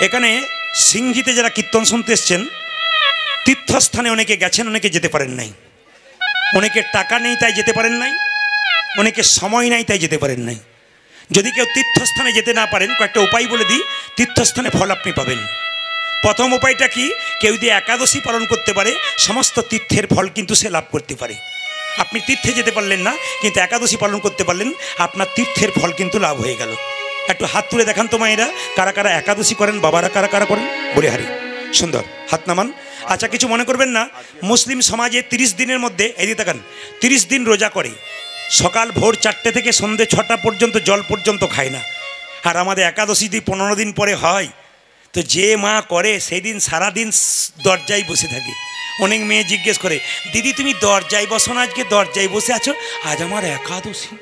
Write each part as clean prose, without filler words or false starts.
এখানে সিংহিতে যারা কীর্তন শুনতে এসছেন, তীর্থস্থানে অনেকে গেছেন, অনেকে যেতে পারেন নাই। অনেকের টাকা নেই তাই যেতে পারেন নাই, অনেকের সময় নাই তাই যেতে পারেন নাই। যদি কেউ তীর্থস্থানে যেতে না পারেন, কয়েকটা উপায় বলে দিই, তীর্থস্থানে ফল আপনি পাবেন। প্রথম উপায়টা কি, কেউ যদি একাদশী পালন করতে পারে সমস্ত তীর্থের ফল কিন্তু সে লাভ করতে পারে। আপনি তীর্থে যেতে পারলেন না, কিন্তু একাদশী পালন করতে পারলেন, আপনার তীর্থের ফল কিন্তু লাভ হয়ে গেল। একটু হাত তুলে দেখান তো মায়েরা, কারা কারা একাদশী করেন, বাবারা কারা কারা করেন, বলে হারি সুন্দর হাত নামান। আচ্ছা, কিছু মনে করবেন না, মুসলিম সমাজে 30 দিনের মধ্যে এদিকে তাকান 30 দিন রোজা করে, সকাল ভোর 4টে থেকে সন্ধ্যে 6টা পর্যন্ত জল পর্যন্ত খায় না। আর আমাদের একাদশী যদি 15 দিন পরে হয়, তো যে মা করে সেই দিন সারাদিন দরজায় বসে থাকে। অনেক মেয়ে জিজ্ঞেস করে, দিদি তুমি দরজায় বসো না, আজকে দরজায় বসে আছো, আজ আমার একাদশী।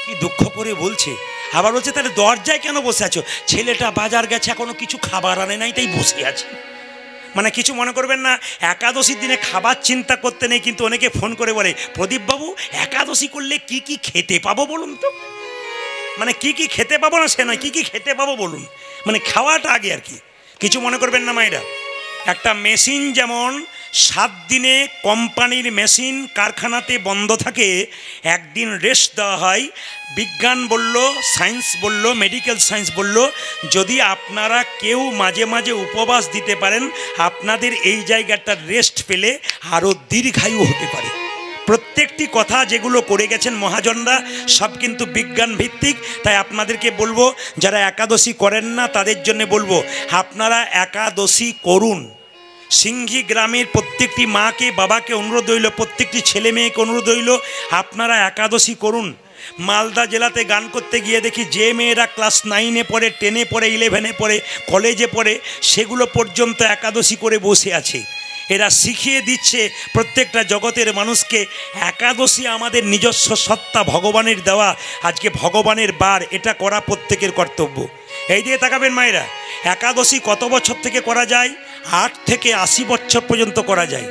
কি দুঃখ করে বলছে। আবার বলছে তাহলে দরজায় কেন বসে আছো? ছেলেটা বাজার গেছে, এখনো কিছু খাবার আনে নাই, তাই বসে আছে। মানে কিছু মনে করবেন না, একাদশীর দিনে খাবার চিন্তা করতে নেই, কিন্তু অনেকে ফোন করে বলে, প্রদীপবাবু একাদশী করলে কি কি খেতে পাবো বলুন তো। মানে কি কি খেতে পাবো না সে নয়, কি কি খেতে পাবো বলুন, মানে খাওয়াটা আগে আর কি। কিছু মনে করবেন না মায়েরা, একটা মেশিন যেমন 7 দিনে কোম্পানির মেশিন কারখানাতে বন্ধ থাকে, একদিন রেস্ট দেওয়া হয়। বিজ্ঞান বলল, সায়েন্স বলল, মেডিকেল সায়েন্স বলল, যদি আপনারা কেউ মাঝে মাঝে উপবাস দিতে পারেন, আপনাদের এই জায়গাটা রেস্ট পেলে আরও দীর্ঘায়ু হতে পারে। প্রত্যেকটি কথা যেগুলো করে গেছেন মহাজনরা সব কিন্তু বিজ্ঞান ভিত্তিক। তাই আপনাদেরকে বলবো, যারা একাদশী করেন না তাদের জন্য বলবো, আপনারা একাদশী করুন। সিংহি গ্রামের প্রত্যেকটি মাকে বাবাকে অনুরোধ হইল, প্রত্যেকটি ছেলে মেয়েকে অনুরোধ হইল, আপনারা একাদশী করুন। মালদা জেলাতে গান করতে গিয়ে দেখি যে মেয়েরা ক্লাস 9-এ পড়ে, 10-এ পড়ে, 11-এ পড়ে, কলেজে পড়ে, সেগুলো পর্যন্ত একাদশী করে বসে আছে। এরা শিখিয়ে দিচ্ছে প্রত্যেকটা জগতের মানুষকে, একাদশী আমাদের নিজস্ব সত্তা, ভগবানের দেওয়া, আজকে ভগবানের বার, এটা করা প্রত্যেকের কর্তব্য। এই দিয়ে তাকাবেন মায়েরা, একাদশী কত বছর থেকে করা যায়? 8 থেকে 80 বছর পর্যন্ত করা যায়।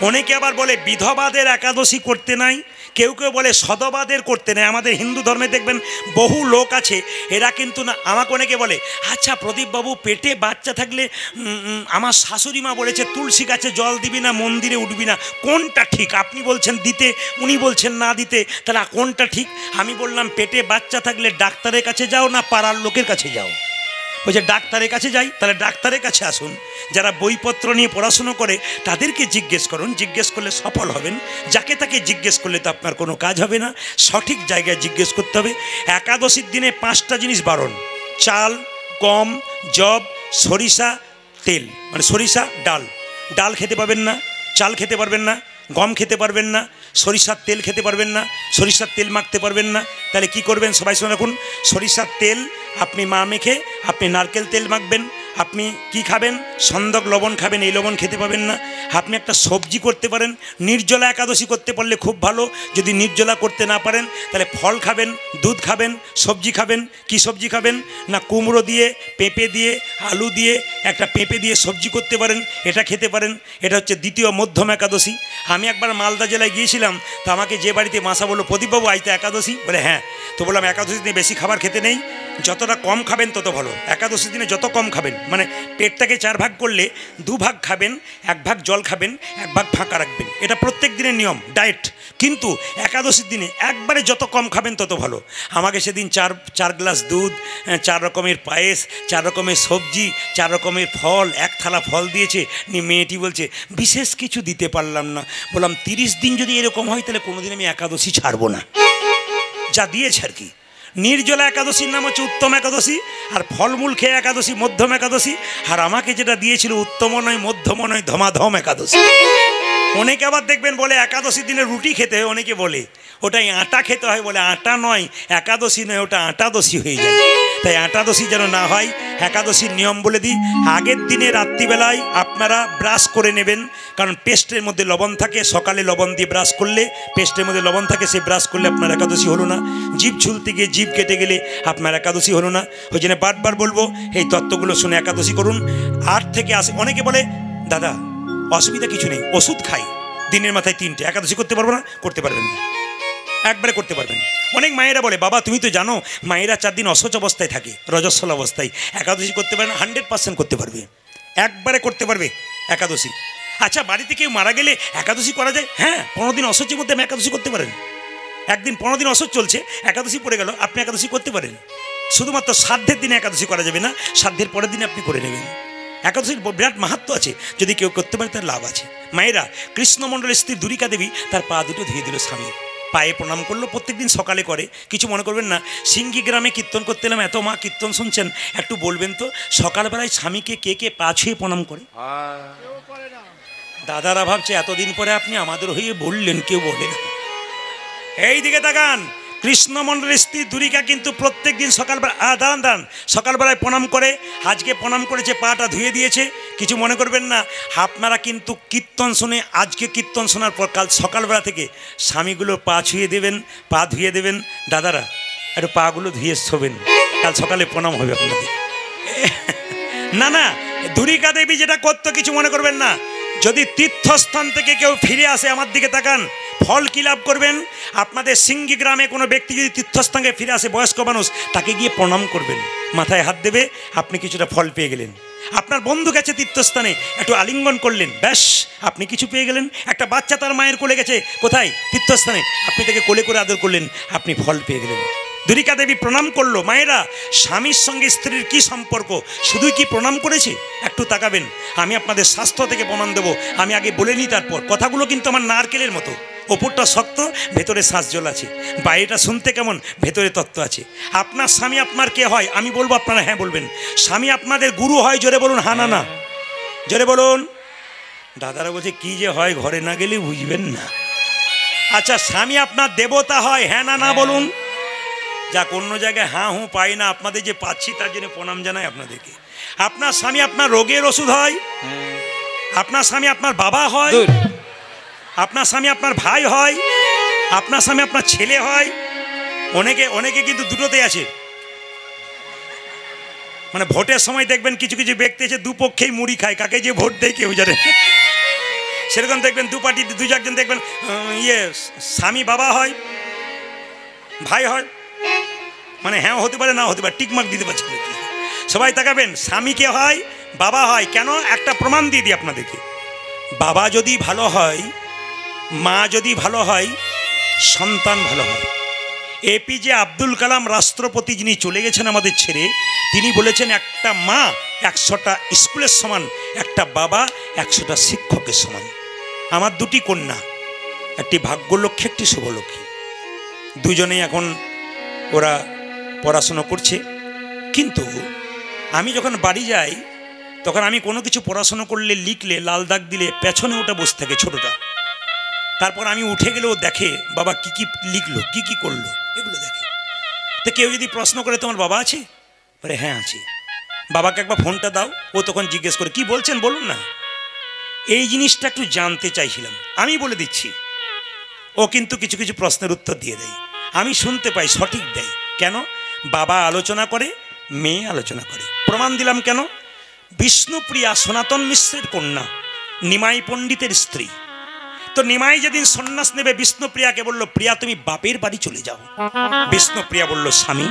অনেকে আবার বলে বিধবাদের একাদশী করতে নাই, কেউ কেউ বলে সদবাদের করতে নেই। আমাদের হিন্দু ধর্মে দেখবেন বহু লোক আছে, এরা কিন্তু না, আমাকে অনেকে বলে, আচ্ছা প্রদীপবাবু পেটে বাচ্চা থাকলে আমার শাশুড়ি মা বলেছে তুলসী গাছে জল দিবি না, মন্দিরে উঠবি না, কোনটা ঠিক? আপনি বলছেন দিতে, উনি বলছেন না দিতে, তাহলে কোনটা ঠিক? আমি বললাম পেটে বাচ্চা থাকলে ডাক্তারের কাছে যাও না পাড়ার লোকের কাছে যাও? বলছে ডাক্তারের কাছে যাই। তাহলে ডাক্তারের কাছে আসুন, যারা বইপত্র নিয়ে পড়াশুনো করে তাদেরকে জিজ্ঞেস করুন, জিজ্ঞেস করলে সফল হবেন। যাকে তাকে জিজ্ঞেস করলে তো আপনার কোনো কাজ হবে না, সঠিক জায়গায় জিজ্ঞেস করতে হবে। একাদশীর দিনে 5টা জিনিস বারণ: চাল, গম, জব, সরিষা তেল, মানে সরিষা ডাল। ডাল খেতে পারবেন না, চাল খেতে পারবেন না, গম খেতে পারবেন না, সরিষার তেল খেতে পারবেন না, সরিষার তেল মাখতে পারবেন না। তাহলে কি করবেন সবাই শুনে রাখুন, সরিষার তেল আপনি মা মেখে আপনি নারকেল তেল মাখবেন। আপনি কি খাবেন? সন্দক লবণ খাবেন, এই লবণ খেতে পাবেন না। আপনি একটা সবজি করতে পারেন, নির্জলা একাদশী করতে পারলে খুব ভালো। যদি নির্জলা করতে না পারেন তাহলে ফল খাবেন, দুধ খাবেন, সবজি খাবেন। কি সবজি খাবেন না, কুমড়ো দিয়ে, পেঁপে দিয়ে, আলু দিয়ে, একটা পেঁপে দিয়ে সবজি করতে পারেন, এটা খেতে পারেন। এটা হচ্ছে দ্বিতীয় মধ্যম একাদশী। আমি একবার মালদা জেলায় গিয়েছিলাম, তো আমাকে যে বাড়িতে মাসা বললো, প্রদীপবাবু আজ তো একাদশী। বলে হ্যাঁ। তো বললাম একাদশী দিনে বেশি খাবার খেতে নেই, যতটা কম খাবেন তত ভালো। একাদশী দিনে যত কম খাবেন, মানে পেটটাকে 4 ভাগ করলে 2 ভাগ খাবেন, 1 ভাগ জল খাবেন, 1 ভাগ ফাঁকা রাখবেন। এটা প্রত্যেক দিনের নিয়ম, ডায়েট। কিন্তু একাদশীর দিনে একবারে যত কম খাবেন তত ভালো। আমাকে সেদিন 4 গ্লাস দুধ, 4 রকমের পায়েস, 4 রকমের সবজি, 4 রকমের ফল, 1 থালা ফল দিয়েছে। মেয়েটি বলছে বিশেষ কিছু দিতে পারলাম না। বললাম 30 দিন যদি এরকম হয় তাহলে কোনোদিন আমি একাদশী ছাড়বো না। যা দিয়েছে আর কি। নির্জলা একাদশীর নাম হচ্ছে উত্তম একাদশী, আর ফলমূল খেয়ে একাদশী মধ্যম একাদশী। আর আমাকে যেটা দিয়েছিল উত্তম নয়, মধ্যম নয়, ধমাধম একাদশী। অনেকে আবার দেখবেন বলে একাদশীর দিনে রুটি খেতে হয়, অনেকে বলে ওটাই আটা খেতে হয়, বলে আটা নয়, একাদশী নয়, ওটা আটাদশী হয়ে যায়। তাই আটাদশী যেন না হয়, একাদশীর নিয়ম বলে দিই। আগের দিনে রাত্রিবেলায় আপনারা ব্রাশ করে নেবেন, কারণ পেস্টের মধ্যে লবণ থাকে। সকালে লবণ দিয়ে ব্রাশ করলে পেস্টের মধ্যে লবণ থাকে, সে ব্রাশ করলে আপনার একাদশী হলো না। জিভ ঝুলতে গিয়ে জিভ কেটে গেলে আপনার একাদশী হলো না। ওই জন্য বারবার বলবো এই তত্ত্বগুলো শুনে একাদশী করুন। 8 থেকে 80। অনেকে বলে দাদা অসুবিধা কিছু নেই, ওষুধ খাই, দিনের মাথায় 3টে, একাদশী করতে পারবো না। করতে পারবেন না, একবারে করতে পারবেন। অনেক মায়েরা বলে বাবা তুমি তো জানো মায়েরা 4 দিন অসহজ অবস্থায় থাকে, রজস্বল অবস্থায়, একাদশী করতে পারে না? 100% করতে পারবে, একবারে করতে পারবে একাদশী। আচ্ছা বাড়িতে কেউ মারা গেলে একাদশী করা যায়? হ্যাঁ, 15 দিন অসহ্যের মধ্যে আমি একাদশী করতে পারেন। একদিন 15 দিন অসহ্য চলছে, একাদশী পড়ে গেল, আপনি একাদশী করতে পারেন। শুধুমাত্র শ্রাদ্ধের দিনে একাদশী করা যাবে না, শ্রাদ্ধের পরের দিনে আপনি করে নেবেন। একাদশীর বিরাট মাহাত্ম্য আছে, যদি কেউ করতে পারে তার লাভ আছে। মায়েরা, কৃষ্ণমণ্ডলের স্ত্রী দুরিকা দেবী তার পা দুটো ধুয়ে দিল স্বামী, পায়ে প্রণাম করলো, প্রত্যেকদিন সকালে করে। কিছু মনে করবেন না, সিঙ্গি গ্রামে কীর্তন করতে এলাম, এত মা কীর্তন শুনছেন, একটু বলবেন তো সকালবেলায় স্বামীকে কে কে পা ছুঁয়ে প্রণাম করে? দাদারা ভাবছে এতদিন পরে আপনি আমাদের হয়ে বললেন, কেউ বলে না। এই দিকে তাকান, কৃষ্ণমণ্ডলের স্ত্রী দুরিকা কিন্তু প্রত্যেক দিন সকালবেলা দাঁড়ান সকালবেলায় প্রণাম করে। আজকে প্রণাম করেছে, পাটা ধুয়ে দিয়েছে। কিছু মনে করবেন না, আপনারা কিন্তু কীর্তন শুনে, আজকে কীর্তন শোনার পর কাল সকালবেলা থেকে স্বামীগুলো পা ছুঁয়ে দেবেন, পা ধুয়ে দেবেন। দাদারা একটু পাগুলো ধুয়ে শোবেন, কাল সকালে প্রণাম হবে আপনাদের। না দুরিকা দেবী যেটা করতো, কিছু মনে করবেন না, যদি তীর্থস্থান থেকে কেউ ফিরে আসে, আমার দিকে তাকান, ফল কী লাভ করবেন? আপনাদের সিঙ্গি গ্রামে কোনো ব্যক্তি যদি তীর্থস্থানে ফিরে আসে, বয়স্ক মানুষ, তাকে গিয়ে প্রণাম করবেন, মাথায় হাত দেবে, আপনি কিছুটা ফল পেয়ে গেলেন। আপনার বন্ধু গেছে তীর্থস্থানে, একটু আলিঙ্গন করলেন, ব্যাস আপনি কিছু পেয়ে গেলেন। একটা বাচ্চা তার মায়ের কোলে গেছে, কোথায়? তীর্থস্থানে, আপনি তাকে কোলে করে আদর করলেন, আপনি ফল পেয়ে গেলেন। দুরিকা দেবী প্রণাম করলো। মায়েরা, স্বামীর সঙ্গে স্ত্রীর কি সম্পর্ক, শুধুই কি প্রণাম করেছে? একটু তাকাবেন, আমি আপনাদের শাস্ত্র থেকে প্রমাণ দেবো। আমি আগে বলে নিই, তারপর কথাগুলো কিন্তু আমার নারকেলের মতো, ওপরটা শক্ত, ভেতরে শ্বাসজল আছে। বাইরেটা শুনতে কেমন, ভেতরে তত্ত্ব আছে। আপনার স্বামী আপনার কে হয়? আমি বলবো, আপনারা হ্যাঁ বলবেন। স্বামী আপনাদের গুরু হয়, জোরে বলুন হা না। জোরে বলুন। দাদারা বলছে কি যে হয়, ঘরে না গেলে বুঝবেন না। আচ্ছা, স্বামী আপনার দেবতা হয়, হ্যাঁ না বলুন। যাক, অন্য জায়গায় হ্যাঁ হুঁ পাই না, আপনাদের যে পাচ্ছি তার জন্য প্রণাম জানাই আপনাদেরকে। আপনার স্বামী আপনার রোগের ওষুধ হয়, আপনার স্বামী আপনার বাবা হয়, আপনার স্বামী আপনার ভাই হয়, আপনার স্বামী আপনার ছেলে হয়। অনেকে কিন্তু দুটোতে আছে। মানে ভোটের সময় দেখবেন কিছু কিছু ব্যক্তি আছে দুপক্ষেই মুড়ি খায়, কাকে যে ভোট দেয় কেউ জানে। সেরকম দেখবেন দু পার্টি দু চারজন দেখবেন স্বামী বাবা হয়, ভাই হয়, মানে হ্যাঁ হতে পারে, না হতে পারে, টিকমার্ক দিতে পারছে। সবাই তাকাবেন, স্বামীকে হয়, বাবা হয়। কেন? একটা প্রমাণ দিয়ে দিই আপনাদেরকে। বাবা যদি ভালো হয়, মা যদি ভালো হয়, সন্তান ভালো হয়। এপিজে আব্দুল কালাম রাষ্ট্রপতি, যিনি চলে গেছেন আমাদের ছেড়ে, তিনি বলেছেন একটা মা 100টা স্কুলের সমান, একটা বাবা 100টা শিক্ষকের সমান। আমার দুটি কন্যা, একটি ভাগ্যলক্ষ্মী, একটি শুভলক্ষ্মী। দুজনেই এখন ওরা পড়াশুনো করছে। কিন্তু আমি যখন বাড়ি যাই, তখন আমি কোনো কিছু পড়াশুনো করলে, লিখলে, লাল দাগ দিলে পেছনে ওটা বসে থাকে ছোটটা। তারপর আমি উঠে গেলেও দেখে বাবা কি কি লিখলো, কি কি করলো, এগুলো দেখে। তো কেউ যদি প্রশ্ন করে তোমার বাবা আছে, বলে হ্যাঁ আছে। বাবাকে একবার ফোনটা দাও, ও তখন জিজ্ঞেস করে কি বলছেন বলুন না। এই জিনিসটা একটু জানতে চাইছিলাম, আমি বলে দিচ্ছি। ও কিন্তু কিছু কিছু প্রশ্নের উত্তর দিয়ে দেয়, আমি শুনতে পাই, সঠিক দেয়। কেন? বাবা আলোচনা করে, মেয়ে আলোচনা করে। প্রমাণ দিলাম কেন? বিষ্ণুপ্রিয়া সনাতন মিশ্রের কন্যা, নিমাই পণ্ডিতের স্ত্রী। তো নিমাই যেদিন সন্ন্যাস নেবে, বিষ্ণুপ্রিয়াকে বলল, প্রিয়া তুমি বাপের বাড়ি চলে যাও। বিষ্ণুপ্রিয়া বলল, স্বামী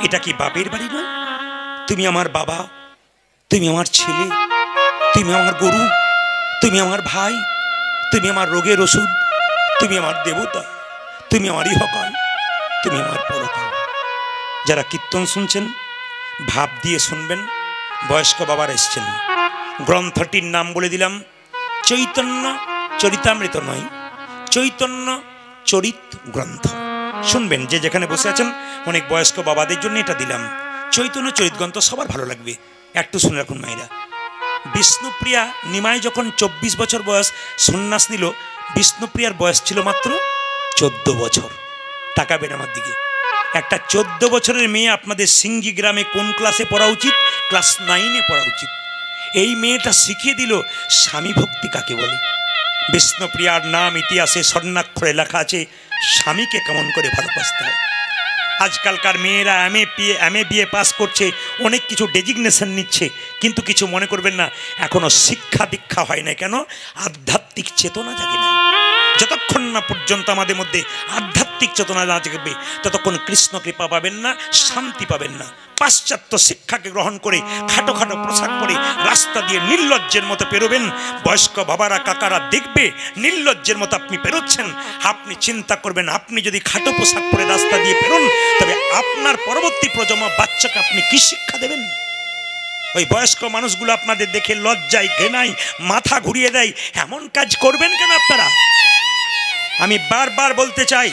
এটা কি বাপের বাড়ি নয়? তুমি আমার বাবা, তুমি আমার ছেলে, তুমি আমার গরু, তুমি আমার ভাই, তুমি আমার রোগের ওষুধ, তুমি আমার দেবতা, তুমি আমার ইহকাল, তুমি আমার পরকাল। যারা কীর্তন শুনছেন ভাব দিয়ে শুনবেন। বয়স্ক বাবার এসছেন, গ্রন্থটির নাম বলে দিলাম, চৈতন্য চরিতামৃত নয়, চৈতন্য চরিত গ্রন্থ। শুনবেন, যে যেখানে বসে আছেন, অনেক বয়স্ক বাবাদের জন্য এটা দিলাম। চৈতন্য চরিত গ্রন্থ সবার ভালো লাগবে, একটু শুনে রাখুন মায়েরা। বিষ্ণুপ্রিয়া, নিমাই যখন 24 বছর বয়স সন্ন্যাস নিল, বিষ্ণুপ্রিয়ার বয়স ছিল মাত্র 14 বছর। তাকাবেন আমার দিকে। একটা 14 বছরের মেয়ে আপনাদের সিঙ্গি গ্রামে কোন ক্লাসে পড়া উচিত? ক্লাস 9-এ পড়া উচিত। এই মেয়েটা শিখিয়ে দিল স্বামী ভক্তি কাকে বলে। বিষ্ণুপ্রিয়ার নাম ইতিহাসে স্বর্ণাক্ষরে লেখা আছে, স্বামীকে কেমন করে ভালোবাসতে হয়। আজকালকার মেয়েরা এমএ বিএ পাস করছে, অনেক কিছু ডেজিগনেশন নিচ্ছে, কিন্তু কিছু মনে করবেন না, এখনো শিক্ষা দীক্ষা হয় না। কেন? আধ্যাত্মিক চেতনা জাগে না। যতক্ষণ না পর্যন্ত আমাদের মধ্যে আধ্যাত্মিক আধ্যাত্মিক চেতনা না জাগবে ততক্ষণ কৃষ্ণ কৃপা পাবেন না, শান্তি পাবেন না। পাশ্চাত্য শিক্ষাকে গ্রহণ করে খাটো খাটো পোশাক পরে রাস্তা দিয়ে নির্লজ্জের মতো পেরোবেন, বয়স্ক বাবারা কাকারা দেখবে নির্লজ্জের মতো আপনি পেরোচ্ছেন। আপনি চিন্তা করবেন, আপনি যদি খাটো পোশাক পরে রাস্তা দিয়ে পেরোন তবে আপনার পরবর্তী প্রজন্ম বাচ্চাকে আপনি কি শিক্ষা দেবেন? ওই বয়স্ক মানুষগুলো আপনাদের দেখে লজ্জায় ঘেনায় মাথা ঘুরিয়ে দেয়, এমন কাজ করবেন কেন আপনারা? আমি বারবার বলতে চাই,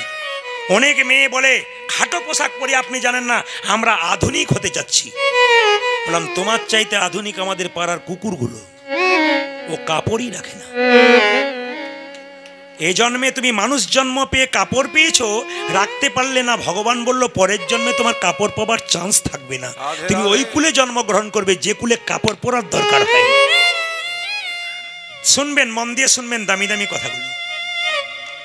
অনেক মেয়ে বলে খাটো পোশাক পরে আপনি জানেন না আমরা আধুনিক হতে যাচ্ছি। বললাম তোমার চাইতে আধুনিক আমাদের পাড়ার কুকুরগুলো, ও কাপড়ই রাখে না। এই জন্মে তুমি মানুষ জন্ম পেয়ে কাপড় পেয়েছো, রাখতে পারলে না, ভগবান বলল পরের জন্মে তোমার কাপড় পাবার চান্স থাকবে না। তুমি ওই কুলে জন্মগ্রহণ করবে যে কুলে কাপড় পরার দরকার হয়। শুনবেন, মন দিয়ে শুনবেন দামি দামি কথাগুলো।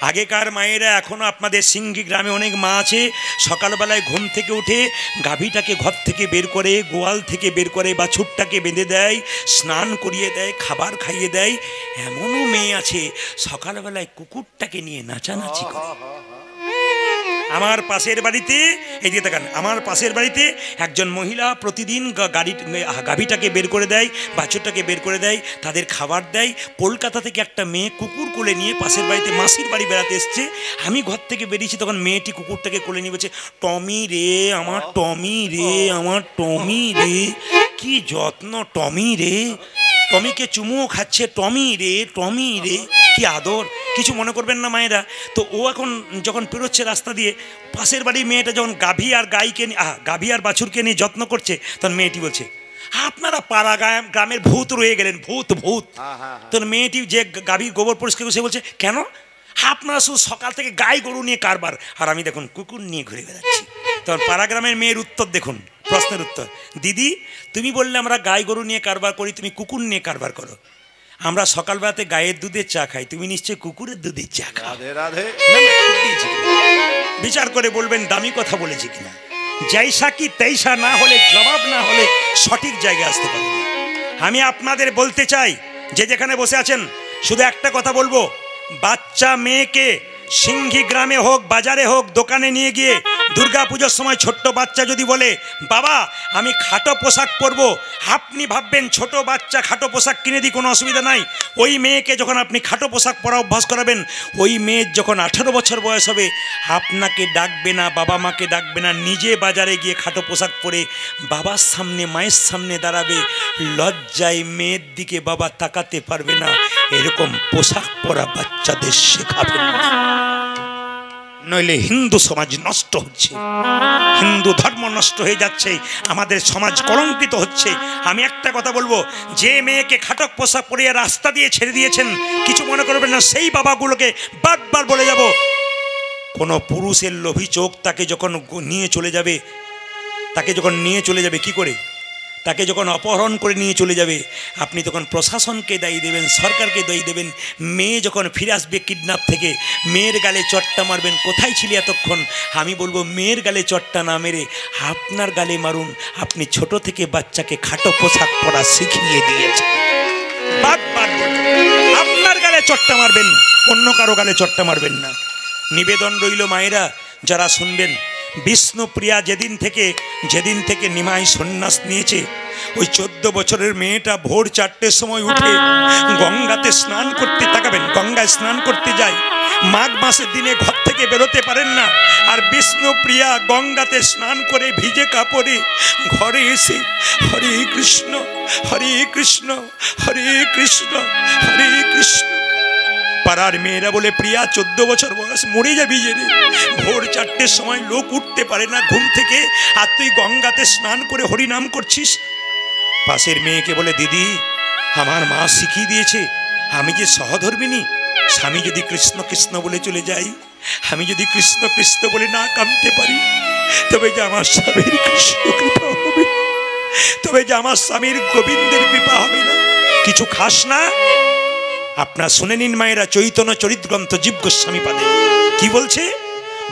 আগেকার মায়েরা, এখনো আপনাদের সিঙ্গি গ্রামে অনেক মা আছে, সকালবেলায় ঘুম থেকে উঠে গাভীটাকে ঘর থেকে বের করে, গোয়াল থেকে বের করে বাছুরটাকে বেঁধে দেয়, স্নান করিয়ে দেয়, খাবার খাইয়ে দেয়। এমনও মেয়ে আছে সকালবেলায় কুকুরটাকে নিয়ে নাচানাচি করে। আমার পাশের বাড়িতে, এদিকে তাকান, আমার পাশের বাড়িতে একজন মহিলা প্রতিদিন গাভীটাকে বের করে দেয়, বাছুরটাকে বের করে দেয়, তাদের খাবার দেয়। কলকাতা থেকে একটা মেয়ে কুকুর কোলে নিয়ে পাশের বাড়িতে মাসির বাড়ি বেড়াতে এসছে। আমি ঘর থেকে বেরিয়েছি, তখন মেয়েটি কুকুরটাকে কোলে নিয়ে বলছে, টমি রে আমার টমি রে আমার টমি রে, কি যত্ন টমি রে, টমিকে চুমুও খাচ্ছে, টমি রে টমি রে, কি আদর। কিছু মনে করবেন না মায়েরা। তো ও এখন যখন পেরোচ্ছে রাস্তা দিয়ে, পাশের বাড়ির মেয়েটা যখন গাভী আর গাইকে গাভী আর বাছুরকে নিয়ে যত্ন করছে, তখন মেয়েটি বলছে, আপনারা পাড়া গ্রামের ভূত রয়ে গেলেন, ভূত ভূত। তখন মেয়েটি যে গাভীর গোবর পরিষ্কার করছে বলছে, কেন আপনারা শুধু সকাল থেকে গাই গরু নিয়ে কারবার, আর আমি দেখুন কুকুর নিয়ে ঘুরে বেড়াচ্ছি। তখন পাড়া গ্রামের মেয়ের উত্তর দেখুন, প্রশ্নের উত্তর, দিদি তুমি বললে আমরা গাই গরু নিয়ে কারবার করি, তুমি কুকুর নিয়ে কারবার করো। আমরা সকালবেলাতে গায়ের দুধের চা খাই, তুমি নিশ্চয়ই কুকুরের দুধের চা খাও। বিচার করে বলবেন দামি কথা বলেছি কিনা। জৈসা কি তেইসা না হলে, জবাব না হলে সঠিক জায়গায় আসতে পারবে। আমি আপনাদের বলতে চাই, যে যেখানে বসে আছেন, শুধু একটা কথা বলবো, বাচ্চা মেয়েকে সিংহি গ্রামে হোক, বাজারে হোক, দোকানে নিয়ে গিয়ে দুর্গা পুজোর সময় ছোট্ট বাচ্চা যদি বলে বাবা আমি খাটো পোশাক পরবো, আপনি ভাববেন ছোট বাচ্চা খাটো পোশাক কিনে দিই, কোনো অসুবিধা নাই। ওই মেয়েকে যখন আপনি খাটো পোশাক পরা অভ্যাস করাবেন, ওই মেয়ের যখন 18 বছর বয়স হবে, আপনাকে ডাকবে না, বাবা মাকে ডাকবে না, নিজে বাজারে গিয়ে খাটো পোশাক পরে বাবার সামনে মায়ের সামনে দাঁড়াবে। লজ্জায় মেয়ের দিকে বাবা তাকাতে পারবে না। এরকম পোশাক পরা বাচ্চাদের শেখাবেন না, নইলে হিন্দু সমাজ নষ্ট হচ্ছে, হিন্দু ধর্ম নষ্ট হয়ে যাচ্ছে, আমাদের সমাজ কলঙ্কিত হচ্ছে। আমি একটা কথা বলবো, যে মেয়েকে খাটক পোশাক পরিয়ে রাস্তা দিয়ে ছেড়ে দিয়েছেন, কিছু মনে করবেন না, সেই বাবাগুলোকে বারবার বলে যাব, কোনো পুরুষের লোভী চোখ তাকে যখন নিয়ে চলে যাবে, কি করে, তাকে যখন অপহরণ করে নিয়ে চলে যাবে, আপনি তখন প্রশাসনকে দায়ী দেবেন, সরকারকে দায়ী দেবেন। মেয়ে যখন ফিরে আসবে কিডন্যাপ থেকে, মেয়ের গালে চট্টা মারবেন, কোথায় ছিলি এতক্ষণ। আমি বলবো মেয়ের গালে চট্টা না মেরে আপনার গালে মারুন। আপনি ছোট থেকে বাচ্চাকে খাটো পোশাক পরা শিখিয়ে দিয়েছেন, বারবার আপনার গালে চট্টা মারবেন, অন্য কারো গালে চট্টা মারবেন না। নিবেদন রইল মায়েরা যারা শুনবেন, বিষ্ণুপ্রিয়া যেদিন থেকে নিমাই সন্ন্যাস নিয়েছে, ওই 14 বছরের মেয়েটা ভোর 4টের সময় উঠে গঙ্গাতে স্নান করতে, তাকাবেন, গঙ্গায় স্নান করতে যায়। মাঘ মাসের দিনে ঘর থেকে বেরোতে পারেন না, আর বিষ্ণুপ্রিয়া গঙ্গাতে স্নান করে ভিজে কাপড়ে ঘরে এসে হরে কৃষ্ণ হরে কৃষ্ণ হরে কৃষ্ণ হরে কৃষ্ণ। পাড়ার মেয়েরা বলে, প্রিয়া 14 বছর বয়স, মরে যাবি যে রে, ভোর 4টের সময় লোক উঠতে পারে না ঘুম থেকে, আর তুই গঙ্গাতে স্নান করে হরিনাম করছিস। পাশের মেয়েকে বলে, দিদি আমার মা শিখিয়ে দিয়েছে, আমি যে সহধর্মিনী, স্বামী যদি কৃষ্ণ কৃষ্ণ বলে চলে যাই, আমি যদি কৃষ্ণ কৃষ্ণ বলে না কাঁদতে পারি, তবে যে আমার স্বামীর কৃষ্ণ কৃপা হবে, তবে যে আমার স্বামীর গোবিন্দের কৃপা হবে না। কিছু খাস না? আপনার শুনে নিন মায়েরা, চৈতন্য চরিত গ্রন্থ জীব গোস্বামী পাদে কি বলছে,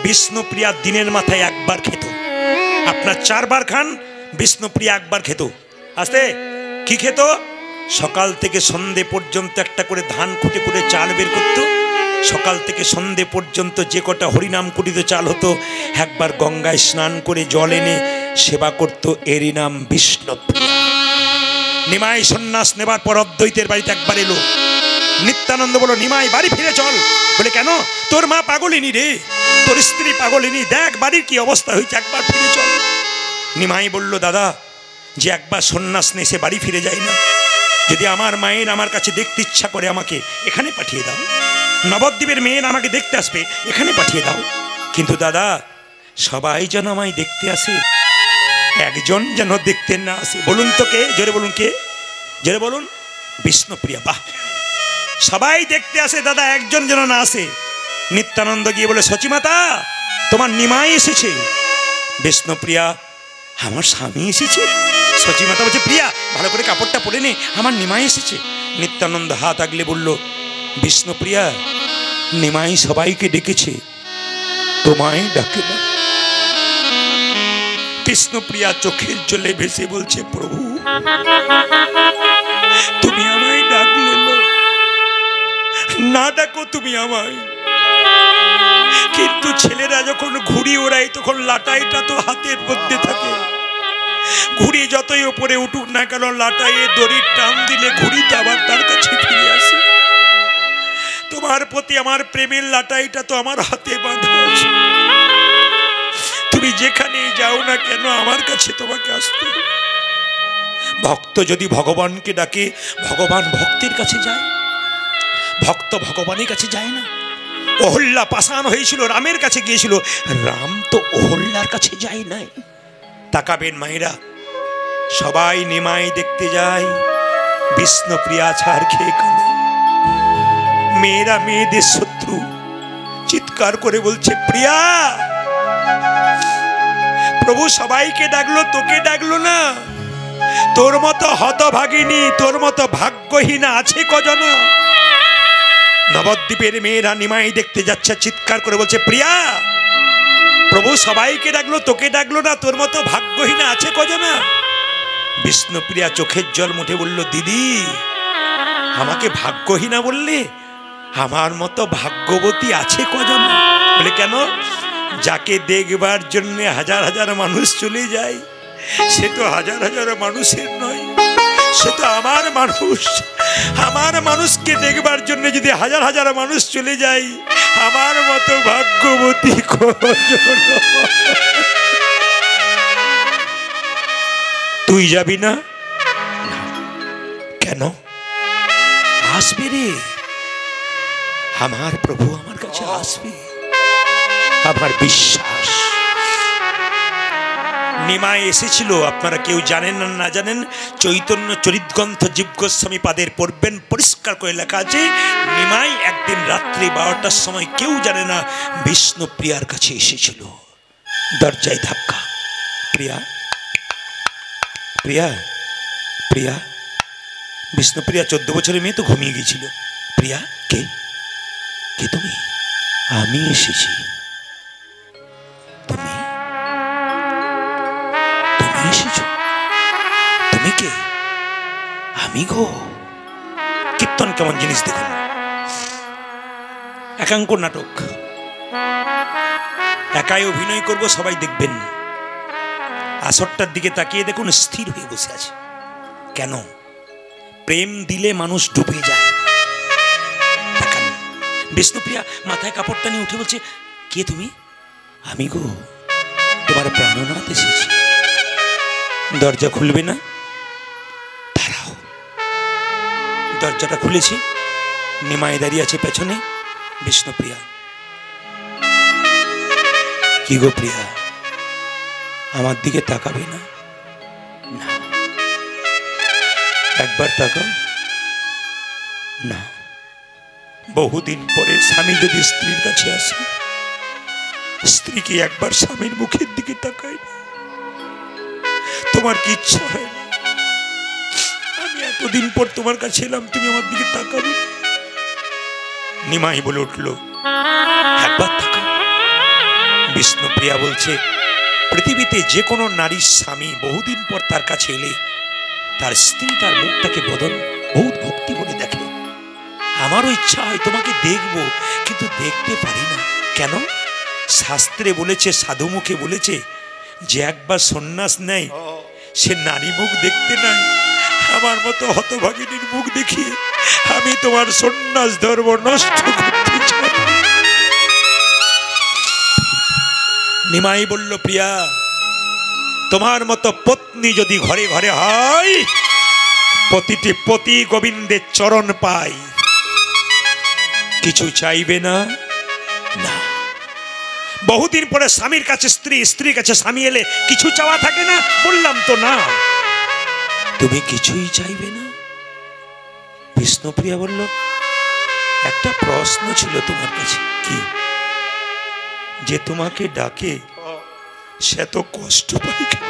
বিষ্ণুপ্রিয়া দিনের মাথায় একবার খেত, আপনার 4 বার খান, বিষ্ণুপ্রিয়া একবার খেত। আস্তে কি খেত? সকাল থেকে সন্ধে পর্যন্ত একটা করে ধান খুঁটে করে চাল বের করতো, সকাল থেকে সন্ধে পর্যন্ত যে কটা হরিনাম কুটিতে চাল হতো, একবার গঙ্গায় স্নান করে জল এনে সেবা করত। এরই নাম বিষ্ণুপ্রিয়া। নিমাই সন্ন্যাস নেবার পর অদ্বৈতের বাড়িতে একবার এলো। নিত্যানন্দ বলল, নিমাই বাড়ি ফিরে চল। বলে, কেন? তোর মা পাগলিনী রে, তোর স্ত্রী পাগলিনী, দেখ বাড়ির কি অবস্থা হয়েছে, একবার ফিরে চল। নিমাই বলল, দাদা, যে একবার সন্ন্যাস নিয়ে সে বাড়ি ফিরে যায় না, যদি আমার মায়ের আমার কাছে দেখতে ইচ্ছা করে আমাকে এখানে পাঠিয়ে দাও। নবদ্বীপের মেয়ের আমাকে দেখতে আসবে, এখানে পাঠিয়ে দাও। কিন্তু দাদা, সবাই যেন আমায় দেখতে আসে, একজন যেন দেখতে না আসে। বলুন তো কে? জোরে বলুন কে? জোরে বলুন। বিষ্ণুপ্রিয়া। বাহ, সবাই দেখতে আসে দাদা, একজন যেন না আসে। নিত্যানন্দ গিয়ে বলে, সচিমাতা, তোমার নিমাই এসেছে। বিষ্ণুপ্রিয়া, আমার স্বামী এসেছে? সচিমাতা বলছে, প্রিয়া ভালো করে কাপড়টা পরে নে, আমার নিমাই এসেছে। নিত্যানন্দ হাত আগলে বলল, বিষ্ণুপ্রিয়া, নিমাই সবাইকে ডেকেছে, তোমায় ডাকে না। বিষ্ণুপ্রিয়া চোখের জলে ভেসে বলছে, প্রভু তুমি আমায় ডাকলে না, ডাকো তুমি আমায়, কিন্তু ছেলেরা যখন ঘুড়ি ওড়ায় তখন লাটাইটা তো হাতের মধ্যে থাকে। ঘুড়ি যতই উপরে উঠুক না কেন, লাটাইয়ে দড়ির টান দিলে ঘুড়িটা আবার তার কাছে ফিরে আসে। তোমার প্রতি আমার প্রেমের লাটাইটা তো আমার হাতে বাঁধা আছে। তুমি যেখানে যাও না কেন আমার কাছে তোমাকে আসতে হবে। ভক্ত যদি ভগবানকে ডাকে, ভগবান ভক্তের কাছে যায়, ভক্ত ভগবানের কাছে যায় না। অহল্যা পাষাণ হয়েছিল, রামের কাছে গিয়েছিল, রাম তো অহল্যার কাছে যায় নাই। তাকাবেন মায়েরা, সবাই নিমাই দেখতে যায়, বিষ্ণুপ্রিয়া ছাড় খেয়ে কাঁদে। মেয়েরা মেয়েদের শত্রু, চিৎকার করে বলছে, প্রিয়া, প্রভু সবাইকে ডাকলো, তোকে ডাকলো না। তোর মতো হতভাগিনী, তোর মতো ভাগ্যহীনা আছে কজন? নবদ্বীপের মেয়েরা নিমাই দেখতে যাচ্ছে, চিৎকার করে বলছে, প্রিয়া, প্রভু সবাইকে ডাকলো, তোকে ডাকলো না, তোর মতো ভাগ্যহীনা আছে কজন? বিষ্ণুপ্রিয়া চোখের জল মুঠে বলল, দিদি আমাকে ভাগ্যহীনা বললে? আমার মতো ভাগ্যবতী আছে কজন? বলে, কেন? যাকে দেখবার জন্য হাজার হাজার মানুষ চলে যায়, সে তো হাজার হাজার মানুষের নয়, সে তো আমার মানুষ। আমার মানুষকে দেখবার জন্য যদি হাজার হাজার মানুষ চলে যায়, আমার মতো ভাগ্যবতী কজন? তুই যাবি না? কেন? আসবে রে, আমার প্রভু আমার কাছে আসবে, আমার বিশ্বাস। নিমাই এসেছিল, আপনারা কেউ জানেন না জানেন, চৈতন্য চরিতগ্রন্থ জীব গোস্বামী পাদের পড়বেন, পরিষ্কার করে লেখা আছে, নিমাই একদিন রাত্রি 12টার সময়, কেউ জানে না, বিষ্ণুপ্রিয়ার কাছে এসেছিল। দরজায় ধাক্কা, প্রিয়া, প্রিয়া, প্রিয়া। বিষ্ণুপ্রিয়া 14 বছরের মেয়ে তো ঘুমিয়ে গিয়েছিল। প্রিয়া, কে? কে তুমি? আমি এসেছি। তুমি তুমি এসেছো? তুমি কে? আমি গো। কীর্তন কেমন জিনিস দেখুন, একাঙ্ক নাটক, একাই অভিনয় করব, সবাই দেখবেন। আসরটার দিকে তাকিয়ে দেখুন, স্থির হয়ে বসে আছে। কেন? প্রেম দিলে মানুষ ডুবে যায়। বিষ্ণুপ্রিয়া মাথায় কাপড়টা নিয়ে উঠে বলছে, কে তুমি? আমি গো, তোমার প্রাণনাথ এসেছি। দরজা খুলবে না? দাঁড়াও। দরজাটা খুলেছি, নিমাই দাঁড়িয়ে আছে পেছনে। বিষ্ণুপ্রিয়া, কি গো প্রিয়া, আমার দিকে তাকাবে না? না। একবার তাকাও না। বহুদিন পরে স্বামী যদি স্ত্রীর কাছে আসে, স্ত্রী কি একবার স্বামীর মুখের দিকে তাকায় না? তোমার কি ইচ্ছা হয় না আমি এতদিন পর তোমার কাছে এলাম, তুমি আমার দিকে তাকাবে? নিমাই বলে উঠল, একবার তাকাও। বিষ্ণুপ্রিয়া বলছে, পৃথিবীতে যে কোনো নারীর স্বামী বহুদিন পর তার কাছে এলে তার স্ত্রী তার মুখটাকে বদন বহুত ভক্তি বলে দেখে। আমারও ইচ্ছা হয় তোমাকে দেখবো, কিন্তু দেখতে পারি না। কেন? শাস্ত্রে বলেছে, সাধু মুখে বলেছে, যে একবার সন্ন্যাস নেয় সে নারী মুখ দেখতে নাই। আমার মতো হতভাগিনীর মুখ দেখিয়ে আমি তোমার সন্ন্যাস ধর্ম নষ্ট করতে চাই। নিমাই বলল, প্রিয়া, তোমার মতো পত্নী যদি ঘরে ঘরে হয়, প্রতিটি পতি গোবিন্দের চরণ পাই, কিছু চাইবে না? না। বহুদিন পরে স্বামীর কাছে স্ত্রী, স্ত্রীর কাছে স্বামী এলে কিছু চাওয়া থাকে না? বললাম তো না। তুমি কিছুই চাইবে না? বিষ্ণুপ্রিয়া বলল, একটা প্রশ্ন ছিল তোমার কাছে। কি? যে তোমাকে ডাকে সে তো কষ্ট পাই কেন?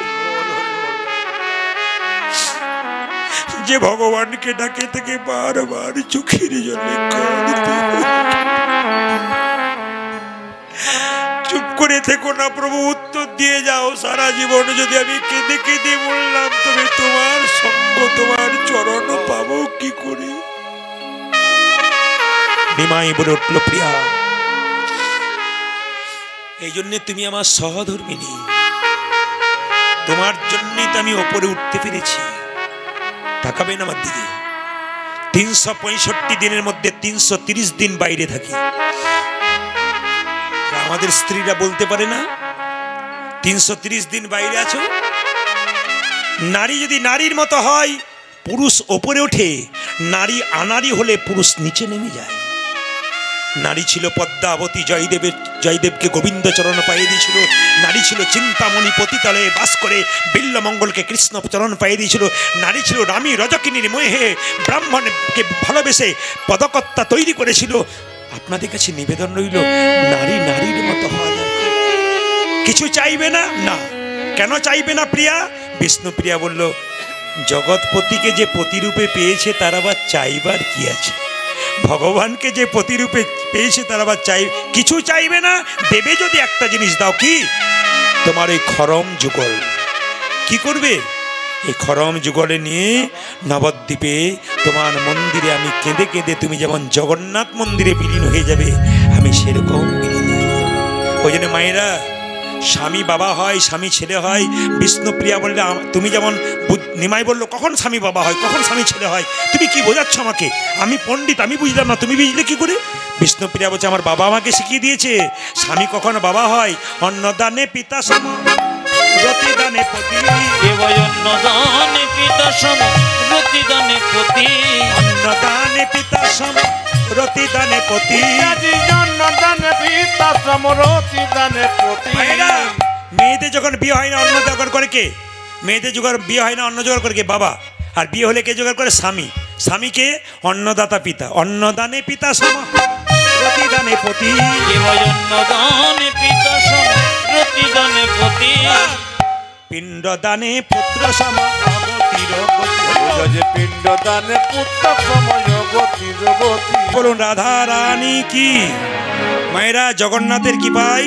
যে ভগবানকে ডাকে থেকে বারবার চোখের জলে কাঁদতে, চুপ করে থেকো না প্রভু, উত্তর দিয়ে যাও। সারা জীবন যদি আমি কেঁদে কেঁদে বললাম, তবে তোমার সঙ্গ, তোমার চরণ পাবো কি করে? নিমাই বলে উঠল, প্রিয়া, এই জন্যে তুমি আমার সহধর্মিনী, তোমার জন্যই তো আমি ওপরে উঠতে পেরেছি। তাকাবেন আমার দিকে। 365 দিনের মধ্যে 330 দিন বাইরে থাকি। আমাদের স্ত্রীরা বলতে পারে না 330 দিন বাইরে আছো? নারী যদি নারীর মতো হয়, পুরুষ ওপরে ওঠে। নারী আনারী হলে পুরুষ নিচে নেমে যায়। নারী ছিল পদ্মাবতী, জয়দেবকে গোবিন্দ চরণ পাইয়ে দিয়েছিল। নারী ছিল চিন্তামণি, পতিতলে বাস করে বিল্লমঙ্গলকে কৃষ্ণ চরণ পাইয়ে দিয়েছিল। নারী ছিল রামী, রজকিনীর মোহে ব্রাহ্মণকে ভালোবেসে পদকর্তা তৈরি করেছিল। আপনাদের কাছে নিবেদন রইল, নারী নারীর মতো হওয়া দরকার। কিছু চাইবে না? না। কেন চাইবে না প্রিয়া? বিষ্ণুপ্রিয়া বলল, জগৎপতিকে যে প্রতিরূপে পেয়েছে তার আবার চাইবার কি আছে? ভগবানকে যে প্রতিরূপে পেয়েছে তার আবার কিছু চাইবে না। দেবে যদি একটা জিনিস দাও। কি? তোমার এই খরম যুগল। কি করবে? এই খরম যুগলে নিয়ে নবদ্বীপে তোমার মন্দিরে আমি কেঁদে কেঁদে, তুমি যেমন জগন্নাথ মন্দিরে বিলীন হয়ে যাবে, আমি সেরকম বিলীন হয়ে যাব। ওই জন্য মায়েরা, স্বামী বাবা হয়, স্বামী ছেলে হয়। বিষ্ণুপ্রিয়া বললে, তুমি যেমন, নিমাই বলল, কখন স্বামী বাবা হয়, কখন স্বামী ছেলে হয়? তুমি কি বোঝাচ্ছ আমাকে? আমি পণ্ডিত, আমি বুঝলাম না, তুমি বুঝলে কি করে? বিষ্ণুপ্রিয়া বলছে, আমার বাবা আমাকে শিখিয়ে দিয়েছে, স্বামী কখন বাবা হয়। অন্নদানে পিতা সম, রতিদানে পতি। অন্নদানে পিতা সম, রতিদানে পতি। অন্নদানে পিতা সম, রতিদানে পতি। মেয়েদের যখন বিয়ে হয় না, অন্ন জোগাড় করে কে? মেয়েদের বিয়ে হয় না, অন্ন জোগাড় করে কে? বাবা। আর বিয়ে হলে কে জোগাড় করে? স্বামী। স্বামীকে অন্নদাতা পিতা। অন্নদানে পিতা সম, রতিদানে পতি। অন্নদানে পিতা সম, রতিদানে পতি। পিণ্ডদানে পুত্র সম, অগতির গতি। পিণ্ডদানে পুত্র সম, অগতির গতি। বলুন, রাধা রানী কি? মায়েরা, জগন্নাথের কৃপায়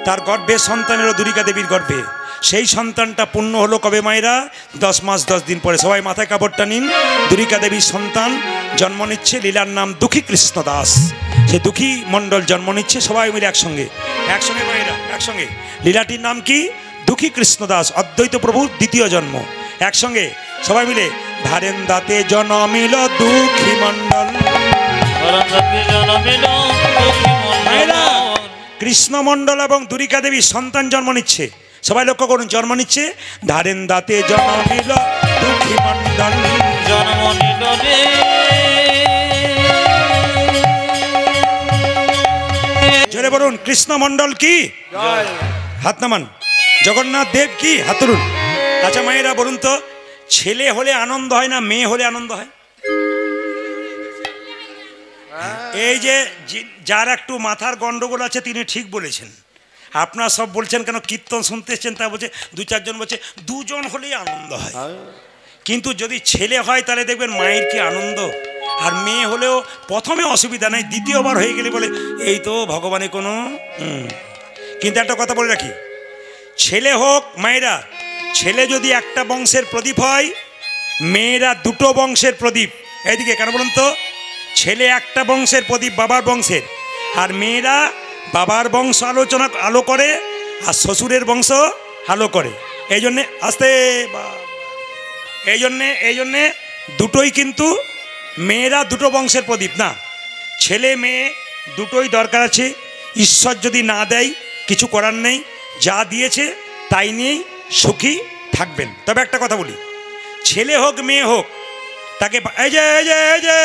তার গর্ভে সন্তানেরও দুরিকা দেবীর গর্ভে। সেই সন্তানটা পূর্ণ হলো কবে মায়েরা? 10 মাস 10 দিন পরে। সবাই মাথায় কাপড়টা নিন। দুরিকা দেবীর সন্তান জন্ম নিচ্ছে, লীলার নাম দুঃখী কৃষ্ণ দাস। সে দুঃখী মণ্ডল জন্ম নিচ্ছে। সবাই মিলে একসঙ্গে একসঙ্গে মায়েরা, একসঙ্গে। লীলাটির নাম কি? দুঃখী কৃষ্ণ দাস, অদ্বৈত প্রভুর দ্বিতীয় জন্ম। একসঙ্গে সবাই মিলে, ধারেন দাতে জন্মিল দুঃখী মণ্ডল। কৃষ্ণ মণ্ডল এবং দুরিকা দেবীর সন্তান জন্ম নিচ্ছে। সবাই লক্ষ্য করুন, জন্ম নিচ্ছে। ধারেন দাতে জন্মিল দুঃখী মণ্ডল। জন্ম নিল রে। জোরে বলুন, কৃষ্ণ মণ্ডল কি? হাত নামান। জগন্নাথ দেব কি? হাত তুলুন। আচ্ছা মায়েরা বলুন তো, ছেলে হলে আনন্দ হয় না মেয়ে হলে আনন্দ হয়? এই যে যার একটু মাথার গন্ডগোল আছে তিনি ঠিক বলেছেন। আপনারা সব বলছেন কেন কীর্তন শুনতে এসছেন, তা বলছে 2-4 জন বলছে দুজন হলেই আনন্দ হয়। কিন্তু যদি ছেলে হয় তাহলে দেখবেন মায়ের কি আনন্দ। আর মেয়ে হলেও প্রথমে অসুবিধা নেই, দ্বিতীয়বার হয়ে গেলে বলে এই তো ভগবানের কোনো। কিন্তু একটা কথা বলে রাখি, ছেলে হোক মায়েরা, ছেলে যদি একটা বংশের প্রদীপ হয়, মেয়েরা 2টো বংশের প্রদীপ। এইদিকে কেন বলুন তো? ছেলে একটা বংশের প্রদীপ, বাবার বংশের, আর মেয়েরা বাবার বংশ আলো করে আর শ্বশুরের বংশ আলো করে। এই জন্যে আস্তে এই জন্যে দুটোই কিন্তু মেয়েরা দুটো বংশের প্রদীপ না, ছেলে মেয়ে দুটোই দরকার আছে। ঈশ্বর যদি না দেয় কিছু করার নেই, যা দিয়েছে তাই নিয়েই সুখী থাকবেন। তবে একটা কথা বলি, ছেলে হোক মেয়ে হোক তাকে এই যে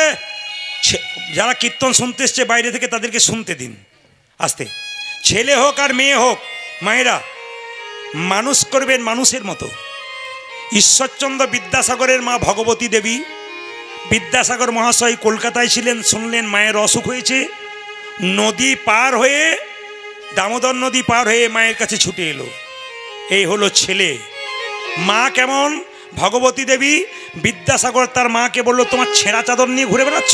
যারা কীর্তন শুনতে এসছে বাইরে থেকে তাদেরকে শুনতে দিন আস্তে। ছেলে হোক আর মেয়ে হোক, মায়েরা মানুষ করবেন মানুষের মতো। ঈশ্বরচন্দ্র বিদ্যাসাগরের মা ভগবতী দেবী, বিদ্যাসাগর মহাশয় কলকাতায় ছিলেন, শুনলেন মায়ের অসুখ হয়েছে, নদী পার হয়ে, দামোদর নদী পার হয়ে মায়ের কাছে ছুটে এলো। এই হলো ছেলে। মা কেমন? ভগবতী দেবী, বিদ্যাসাগর তার মাকে বললো, তোমার ছেঁড়া চাদর নিয়ে ঘুরে বেড়াচ্ছ,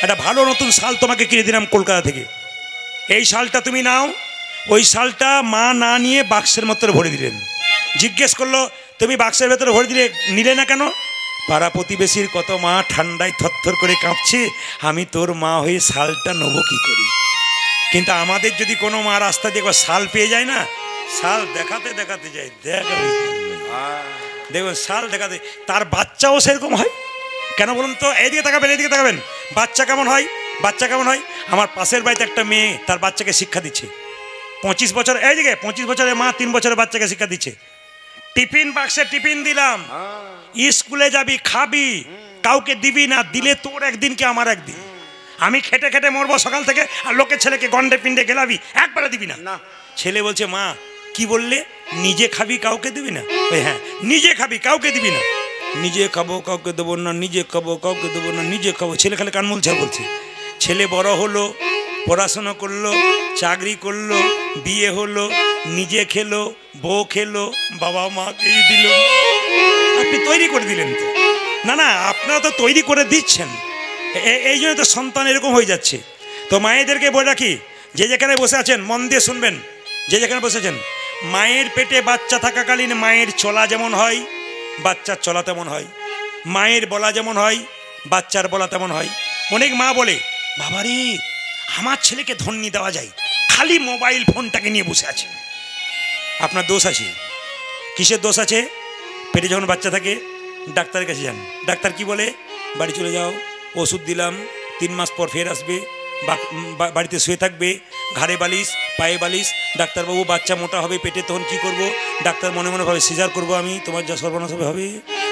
একটা ভালো নতুন শাল তোমাকে কিনে দিলাম কলকাতা থেকে, এই শালটা তুমি নাও। ওই শালটা মা না নিয়ে বাক্সের মধ্যে ভরে দিলেন। জিজ্ঞেস করলো, তুমি বাক্সের ভেতরে ভরে দিলে, নিলে না কেন? পাড়া প্রতিবেশীর কত মা ঠান্ডায় থরথর করে কাঁপছে, আমি তোর মা হয়ে শালটা নেবো কী করি? কিন্তু আমাদের যদি কোনো মা রাস্তা দিয়ে শাল পেয়ে যায় না, শাল দেখাতে দেখাতে যায়, দেখবেন শাল দেখাতে, তার বাচ্চাও সেরকম হয়। কেন বলুন তো? এইদিকে তাকাবেন, এইদিকে তাকাবেন, বাচ্চা কেমন হয়? বাচ্চা কেমন হয়? আমার পাশের বাড়িতে একটা মেয়ে তার বাচ্চাকে শিক্ষা দিচ্ছে, 25 বছর, এইদিকে 25 বছরের মা 3 বছরের বাচ্চাকে শিক্ষা দিচ্ছে। টিফিন বাক্সে টিফিন দিলাম, স্কুলে যাবি খাবি, কাউকে দিবি না, দিলে তোর একদিন কি আমার একদিন, আমি খেটে খেটে মরবো সকাল থেকে, আর লোকের ছেলেকে গন্ডে পিন্ডে গেলাবি, একবারে দিবি না। ছেলে বলছে, মা কি বললে? নিজে খাবি কাউকে দিবি না? ওই হ্যাঁ, নিজে খাবি কাউকে দিবি না। নিজে খাবো কাউকে দেবো না, নিজে খাবো কাউকে দেবো না, নিজে খাবো। ছেলে খালি কান মুলছে বলছে। ছেলে বড় হলো, পড়াশোনা করলো, চাকরি করলো, বিয়ে হলো, নিজে খেলো, বউ খেলো, বাবা মাকেই দিল। আপনি তৈরি করে দিলেন তো? না না, আপনারা তো তৈরি করে দিচ্ছেন, এই জন্য তো সন্তান এরকম হয়ে যাচ্ছে। তো মায়েদেরকে বলে রাখি, যে যেখানে বসে আছেন মন দিয়ে শুনবেন, যে যেখানে বসেছেন, মায়ের পেটে বাচ্চা থাকাকালীন মায়ের চলা যেমন হয় বাচ্চার চলা তেমন হয়, মায়ের বলা যেমন হয় বাচ্চার বলা তেমন হয়। অনেক মা বলে, বাবারে আমার ছেলেকে ধন্যি দেওয়া যায়, খালি মোবাইল ফোনটাকে নিয়ে বসে আছে। আপনার দোষ আছে। কিসের দোষ আছে? পেটে যখন বাচ্চা থাকে ডাক্তারের কাছে যান, ডাক্তার কি বলে? বাড়ি চলে যাও, ওষুধ দিলাম, 3 মাস পর ফের আসবে, বাড়িতে শুয়ে থাকবে, ঘাড়ে বালিশ, পায়ে বালিশ। ডাক্তারবাবু বাচ্চা মোটা হবে পেটে, তখন কি করব? ডাক্তার মনে মনে ভাবে, সিজার করবো আমি, তোমার যা সর্বনাশ হবে,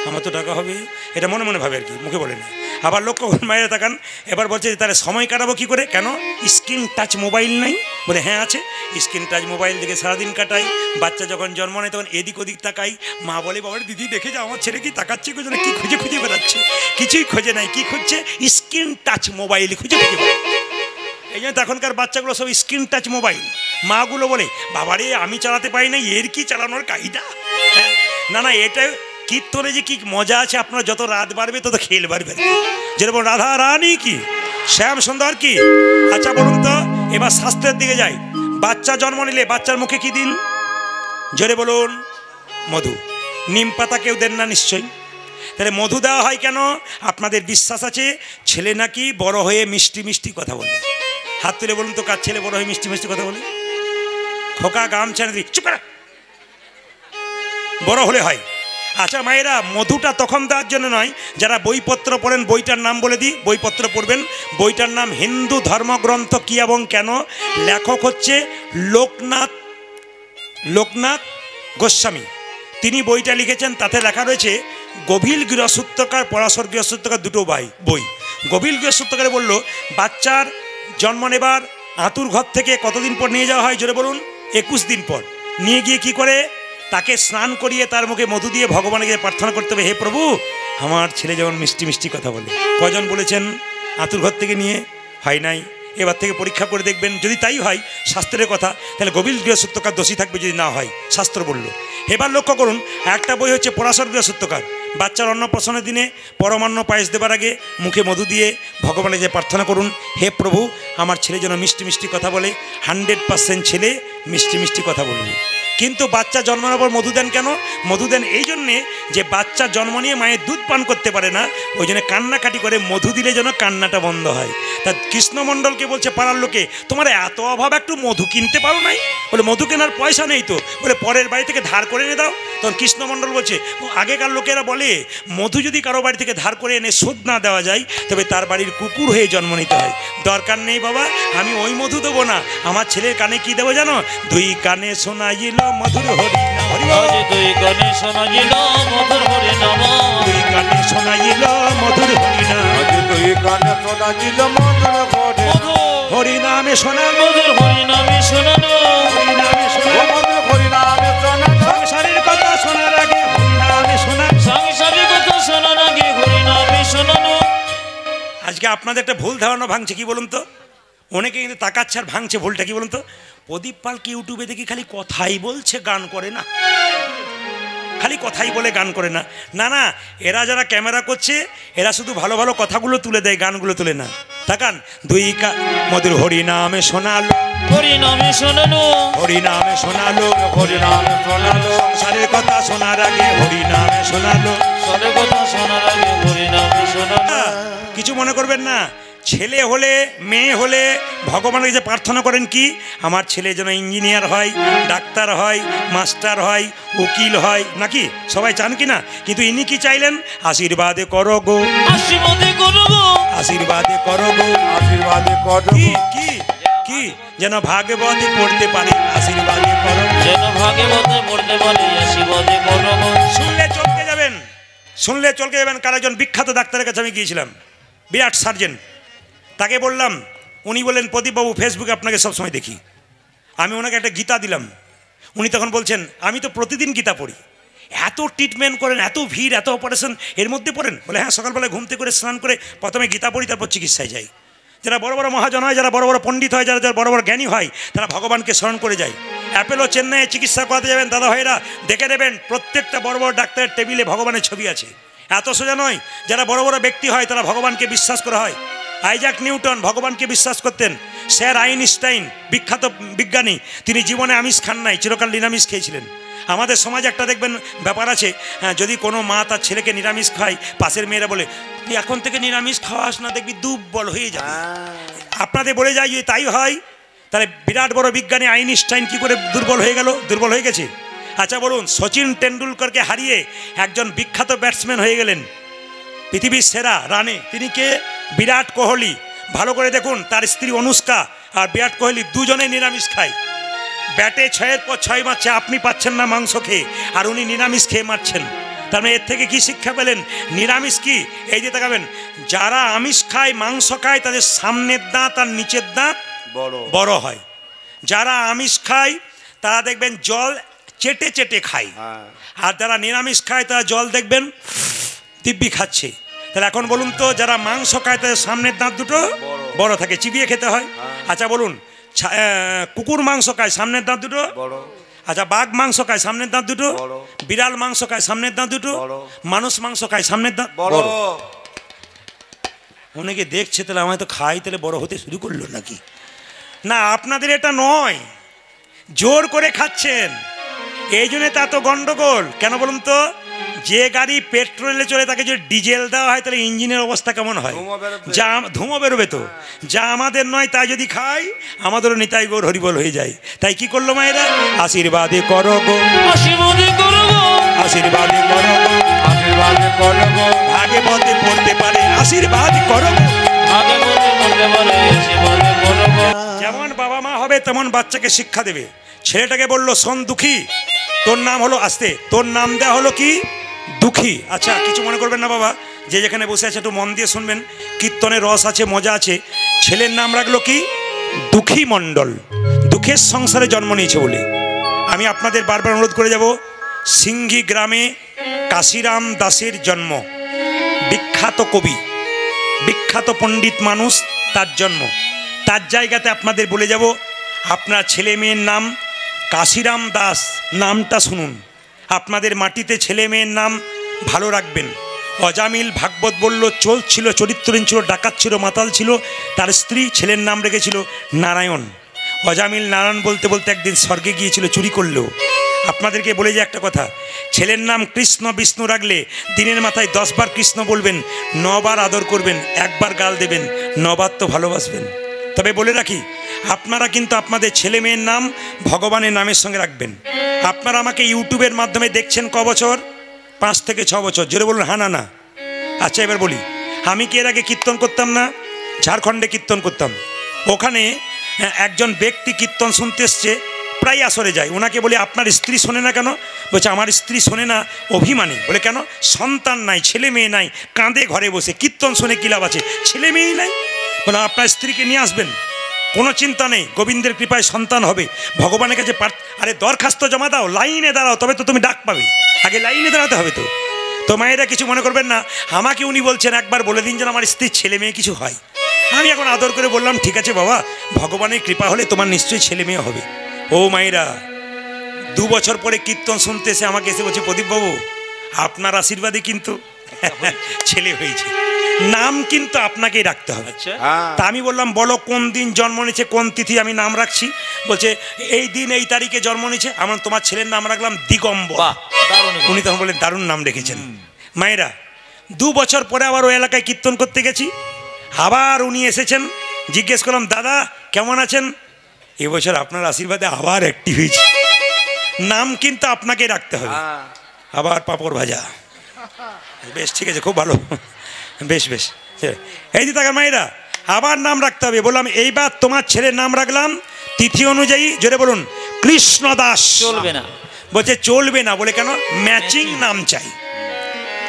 আমার তো টাকা হবে, এটা মনে মনে ভাবে আর কি, মুখে বলে না। আবার লক্ষ্য মায়েরা তাকান, এবার বলছে তাহলে সময় কাটাবো কী করে? কেন? স্ক্রিন টাচ মোবাইল নাই? বলে হ্যাঁ আছে, স্ক্রিন টাচ মোবাইল দেখে সারাদিন কাটাই। বাচ্চা যখন জন্ম নেয় তখন এদিক ওদিক তাকাই, মা বলে, বাবার দিদি দেখে যা আমার ছেলে কি তাকাচ্ছে, কি খুঁজে খুঁজে বেড়াচ্ছে, কিছুই খুঁজে নাই, কি খুঁজছে? স্ক্রিন টাচ মোবাইল খুঁজে খুঁজে বেড়াচ্ছে। এই জন্য এখনকার বাচ্চাগুলো সব স্ক্রিন টাচ মোবাইল। মাগুলো বলে, বাবারে আমি চালাতে পারি না, এর কি চালানোর কাহিদা? হ্যাঁ, না না, এটা কীর্তনে যে কি মজা আছে, আপনারা যত রাত বাড়বে তত খেল বাড়বে। যেরকম রাধা রানী কি, শ্যাম সুন্দর কি। আচ্ছা বলুন তো, এবার শাস্ত্রের দিকে যাই। বাচ্চা জন্ম নিলে বাচ্চার মুখে কি দিন? জোরে বলুন। মধু। নিম পাতা কেউ দেন না নিশ্চয়ই। তাহলে মধু দেওয়া হয় কেন? আপনাদের বিশ্বাস আছে ছেলে নাকি বড় হয়ে মিষ্টি মিষ্টি কথা বলে। হাত তুলে বলুন তো, কার ছেলে বড় হয়ে মিষ্টি মিষ্টি কথা বলে? খোকা গামছা দিই, চুপ করা, বড় হলে হয়। আচ্ছা মায়েরা, মধুটা তখন দেওয়ার জন্য নয়, যারা বইপত্র পড়েন বইটার নাম বলে দিই, বইপত্র পড়বেন। বইটার নাম হিন্দু ধর্মগ্রন্থ কি এবং কেন। লেখক হচ্ছে লোকনাথ গোস্বামী। তিনি বইটা লিখেছেন, তাতে লেখা রয়েছে গভীর গৃহসূত্রকার, পরাশর গৃহসূত্রকার, দুটো বই। গভীর গৃহসূত্রকারে বলল, বাচ্চার জন্ম নেবার আঁতুর ঘর থেকে কতদিন পর নিয়ে যাওয়া হয়? জোরে বলুন। 21 দিন পর নিয়ে গিয়ে কি করে? তাকে স্নান করিয়ে তার মুখে মধু দিয়ে ভগবানকে প্রার্থনা করতে হবে, হে প্রভু আমার ছেলে যেমন মিষ্টি মিষ্টি কথা বলে। কজন বলেছেন? আঁতুর ঘর থেকে নিয়ে হয় নাই। এবার থেকে পরীক্ষা করে দেখবেন, যদি তাই হয় শাস্ত্রের কথা, তাহলে গভীর গৃহসূত্রকার দোষী থাকবে, যদি না হয় শাস্ত্র বলল। এবার লক্ষ্য করুন, একটা বই হচ্ছে পরাশর গৃহসূত্রকার। বাচ্চার অন্নপ্রাশনের দিনে পরমান্ন পায়েস দেবার আগে মুখে মধু দিয়ে ভগবানের যে প্রার্থনা করুন, হে প্রভু আমার ছেলে যেন মিষ্টি মিষ্টি কথা বলে, 100% ছেলে মিষ্টি মিষ্টি কথা বলবে। কিন্তু বাচ্চা জন্মানোর পর মধু দেন কেন? মধু দেন এই জন্যে যে বাচ্চা জন্ম নিয়ে মায়ের দুধ পান করতে পারে না, ওই জন্য কান্নাকাটি করে মধু দিলে যেন কান্নাটা বন্ধ হয়। তা কৃষ্ণমণ্ডলকে বলছে পাড়ার লোকে, তোমার এত অভাব, একটু মধু কিনতে পারো নাই? বলে মধু কেনার পয়সা নেই তো। বলে পরের বাড়ি থেকে ধার করে এনে দাও। তখন কৃষ্ণমণ্ডল বলছে, আগেকার লোকেরা বলে মধু যদি কারো বাড়ি থেকে ধার করে এনে শোধ না দেওয়া যায় তবে তার বাড়ির কুকুর হয়ে জন্ম নিতে হয়। দরকার নেই বাবা, আমি ওই মধু দেবো না। আমার ছেলের কানে কি দেবো জানো? দুই কানে শোনাইল মধুর হরি নাম, দুই কানে শোনাইল মধুর হরি নাম, দুই কানে শোনাইল মধুর হরি নাম, দুই কানে শোনাইল মধুর হরি নামে শোনানো, মধুর হরি নামে শোনানো, হরি নামে শোনানো, মধুর হরি নামে শোনানো, সংসারের কথা শোনার আগে হরি নামে শোনানো, সংসারের কথা শোনার আগে হরি নামে শোনানো। আজকে আপনাদের একটা ভুল ধারণা ভাঙছে, কি বলুন তো? অনেকে কিন্তু তাকাচ্ছে আর ভাঙছে। ভুলটা কি বলুন তো? প্রদীপ পালকে ইউটিউবে দেখি খালি কথাই বলছে, গান করে না। খালি কথাই বলে, গান করে না। না না, এরা যারা ক্যামেরা করছে এরা শুধু ভালো ভালো কথাগুলো তুলে দেয়, গানগুলো তুলে না। তাকান, দুই মধুর হরি নামে শোনালো, হরি নামে শোনানো, হরি নামে শোনালো, হরি নামে শোনালো, সংসারের কথা শোনার আগে হরি নামে শোনালো, সরে কথা শোনার আগে হরি নামে শোনানো। কিছু মনে করবেন না। ছেলে হলে মেয়ে হলে ভগবানের কাছে প্রার্থনা করেন কি? আমার ছেলে যেন ইঞ্জিনিয়ার হয়, ডাক্তার হয়, মাস্টার হয়, উকিল হয়, নাকি? সবাই চান কি না? কিন্তু ইনি কি চাইলেন? আশীর্বাদে করো গো, আশীর্বাদে করো গো, আশীর্বাদে করো গো, আশীর্বাদে করো, কি কি কি যেন ভাগবতে পড়তে পারে, আশীর্বাদে করো, যেন ভাগবতে পড়তে পারে, আশীর্বাদে করো গো। শুনলে চমকে যাবেন, শুনলে চমকে যাবেন। কার একজন বিখ্যাত ডাক্তারের কাছে আমি গিয়েছিলাম, বিরাট সার্জেন। তাকে বললাম, উনি বললেন, প্রদীপবাবু ফেসবুকে আপনাকে সবসময় দেখি। আমি ওনাকে একটা গীতা দিলাম। উনি তখন বলছেন, আমি তো প্রতিদিন গীতা পড়ি। এত ট্রিটমেন্ট করেন, এত ভিড়, এত অপারেশন, এর মধ্যে পড়েন? বলে হ্যাঁ, সকালবেলায় ঘুমতে করে স্নান করে প্রথমে গীতা পড়ি, তারপর চিকিৎসায় যাই। যারা বড় বড় মহাজন হয়, যারা বড় বড় পণ্ডিত হয়, যারা বড় বড় জ্ঞানী হয়, তারা ভগবানকে স্মরণ করে যায়। অ্যাপেলো চেন্নাইয়ে চিকিৎসা করাতে যাবেন দাদা ভাইরা, দেখে নেবেন প্রত্যেকটা বড় বড় ডাক্তারের টেবিলে ভগবানের ছবি আছে। এত সোজা নয়। যারা বড় বড় ব্যক্তি হয় তারা ভগবানকে বিশ্বাস করা হয়। আইজাক নিউটন ভগবানকে বিশ্বাস করতেন। স্যার আইনস্টাইন বিখ্যাত বিজ্ঞানী, তিনি জীবনে আমিষ খান নাই, চিরকাল নিরামিষ খেয়েছিলেন। আমাদের সমাজে একটা দেখবেন ব্যাপার আছে, যদি কোনো মা তার ছেলেকে নিরামিষ খায়, পাশের মেয়েরা বলে তুই এখন থেকে নিরামিষ খাওয়াস না, দেখবি দুর্বল হয়ে যাবে। আপনাদের বলে যায় যদি তাই হয়, তাহলে বিরাট বড় বিজ্ঞানী আইনস্টাইন কি করে দুর্বল হয়ে গেল? দুর্বল হয়ে গেছে। আচ্ছা বলুন, সচিন টেন্ডুলকরকে হারিয়ে একজন বিখ্যাত ব্যাটসম্যান হয়ে গেলেন, পৃথিবীর সেরা রানে, তিনি কে? বিরাট কোহলি। ভালো করে দেখুন, তার স্ত্রী অনুষ্কা আর বিরাট কোহলি দুজনে নিরামিষ খায়। ব্যাটে 6-এর পর 6 মারছে, আপনি পাচ্ছেন না মাংস খেয়ে, আর উনি নিরামিষ খেয়ে মারছেন। তার মানে এর থেকে কি শিক্ষা পেলেন? নিরামিষ কি? এই যে তাকাবেন, যারা আমিষ খায়, মাংস খায়, তাদের সামনের দাঁত আর নিচের দাঁত বড় হয়। যারা আমিষ খায় তারা দেখবেন জল চেটে চেটে খায়, আর যারা নিরামিষ খায় তারা জল দেখবেন দিব্যি খাচ্ছে। তাহলে এখন বলুন তো, যারা মাংস খায় তাদের সামনের দাঁত দুটো বড় থাকে, চিবিয়ে খেতে হয়। আচ্ছা বলুন, কুকুর মাংস খায়, সামনের দাঁত দুটো বড়। আচ্ছা, বাঘ মাংস খায়, সামনের দাঁত দুটো বড়। বিড়াল মাংস খায়, সামনের দাঁত দুটো বড়। মানুষ মাংস খায়, সামনের দাঁত বড়। অনেকে দেখছে, তাহলে আমায় তো খাই, তাহলে বড় হতে শুরু করলো নাকি? না, আপনাদের এটা নয়, জোর করে খাচ্ছেন, এই জন্য তা তো গন্ডগোল। কেন বলুন তো? যে গাড়ি পেট্রোলে চলে তাকে যদি ডিজেল দেওয়া হয় তাহলে ইঞ্জিনের অবস্থা কেমন হয়? যা ধুমো বেরোবে তো। যা আমাদের নয় তাই যদি খাই, আমাদেরও নিতাই গৌর হরিবল হয়ে যায়। তাই কি করলো মায়েরা? আশীর্বাদে করো গো, আশীর্বাদে করো গো, আশীর্বাদে করো গো, আশীর্বাদে করো গো, ভাগবতে পড়তে পারে, আশীর্বাদ করো গো, ভাগবতে পড়তে পারে, আশীর্বাদে করো গো। যেমন বাবা মা হবে তেমন বাচ্চাকে শিক্ষা দেবে। ছেলেটাকে বললো শোন দুঃখী, তোর নাম হলো, আসতে তোর নাম দেওয়া হলো কি? দুঃখী। আচ্ছা, কিছু মনে করবেন না বাবা, যে যেখানে বসে আছে একটু মন দিয়ে শুনবেন, কীর্তনের রস আছে, মজা আছে। ছেলের নাম রাখলো কি? দুঃখী মণ্ডল। দুঃখের সংসারে জন্ম নিয়েছে বলে। আমি আপনাদের বারবার অনুরোধ করে যাব, সিংঘি গ্রামে কাশিরাম দাসের জন্ম, বিখ্যাত কবি, বিখ্যাত পণ্ডিত মানুষ, তার জন্ম। তার জায়গাতে আপনাদের বলে যাব, আপনার ছেলে মেয়ের নাম কাশিরাম দাস, নামটা শুনুন। আপনাদের মাটিতে ছেলে মেয়ের নাম ভালো রাখবেন। অজামিল ভাগবত বলল, চোর ছিল, চরিত্রহীন ছিল, ডাকাত ছিল, মাতাল ছিল, তার স্ত্রী ছেলের নাম রেখেছিল নারায়ণ। অজামিল নারায়ণ বলতে বলতে একদিন স্বর্গে গিয়েছিল, চুরি করলেও। আপনাদেরকে বলে যে একটা কথা, ছেলের নাম কৃষ্ণ বিষ্ণু রাখলে দিনের মাথায় 10 বার কৃষ্ণ বলবেন, 9 বার আদর করবেন, 1 বার গাল দেবেন, 9 বার তো ভালোবাসবেন। তবে বলে রাখি, আপনারা কিন্তু আপনাদের ছেলে মেয়ের নাম ভগবানের নামের সঙ্গে রাখবেন। আপনারা আমাকে ইউটিউবের মাধ্যমে দেখছেন ক বছর? 5 থেকে 6 বছর। জোরে বলুন হ্যাঁ না না। আচ্ছা এবার বলি, আমি কি এর আগে কীর্তন করতাম না? ঝাড়খণ্ডে কীর্তন করতাম। ওখানে একজন ব্যক্তি কীর্তন শুনতে এসছে, প্রায় আসরে যায়। ওনাকে বলি আপনার স্ত্রী শোনে না কেন? বলছে আমার স্ত্রী শোনে না, অভিমানী। বলে কেন? সন্তান নাই, ছেলে মেয়ে নাই, কাঁদে ঘরে বসে, কীর্তন শুনে কী লাভ আছে? ছেলে মেয়েই নাই। বলে আপনার স্ত্রীকে নিয়ে আসবেন, কোনো চিন্তা নেই, গোবিন্দের কৃপায় সন্তান হবে। ভগবানের কাছে আরে দরখাস্ত জমা দাও, লাইনে দাঁড়াও, তবে তো তুমি ডাক পাবে। আগে লাইনে দাঁড়াতে হবে তো। তো মায়েরা কিছু মনে করবেন না, আমাকে উনি বলছেন একবার বলে দিন যেন আমার স্ত্রীর ছেলে মেয়ে কিছু হয়। আমি এখন আদর করে বললাম ঠিক আছে বাবা, ভগবানের কৃপা হলে তোমার নিশ্চয়ই ছেলে মেয়ে হবে। ও মায়েরা, 2 বছর পরে কীর্তন শুনতে এসে আমাকে এসে বলছে প্রদীপবাবু আপনার আশীর্বাদে কিন্তু ছেলে হয়েছে, নাম কিন্তু আপনাকেই রাখতে হবে। আচ্ছা, তা আমি বললাম বলো কোন দিন জন্ম নিয়েছে, কোন তিথি আমি নাম রাখছি। বলছে এই দিন এই তারিখে জন্ম নিয়েছে। আমার তোমার ছেলের নাম রাখলাম দিগম্বর। বাহ, দারুণ। উনি তখন বললেন দারুণ নাম রেখেছেন। মায়েরা, 2 বছর পরে আবার ওই এলাকায় কীর্তন করতে গেছি, আবার উনি এসেছেন। জিজ্ঞেস করলাম দাদা কেমন আছেন? এবছর আপনার আশীর্বাদে আবার অ্যাক্টিভ হয়েছে, নাম কিন্তু আপনাকে রাখতে হবে। আবার পাঁপড় ভাজা। বেশ ঠিক আছে, খুব ভালো, বেশ বেশ। এই যে তাকে মায়েরা, আবার নাম রাখতে হবে। বললাম এইবার তোমার ছেলের নাম রাখলাম তিথি অনুযায়ী, জোরে বলুন কৃষ্ণ দাস। চলবে না। বলছে চলবে না। বলে কেন? ম্যাচিং নাম চাই।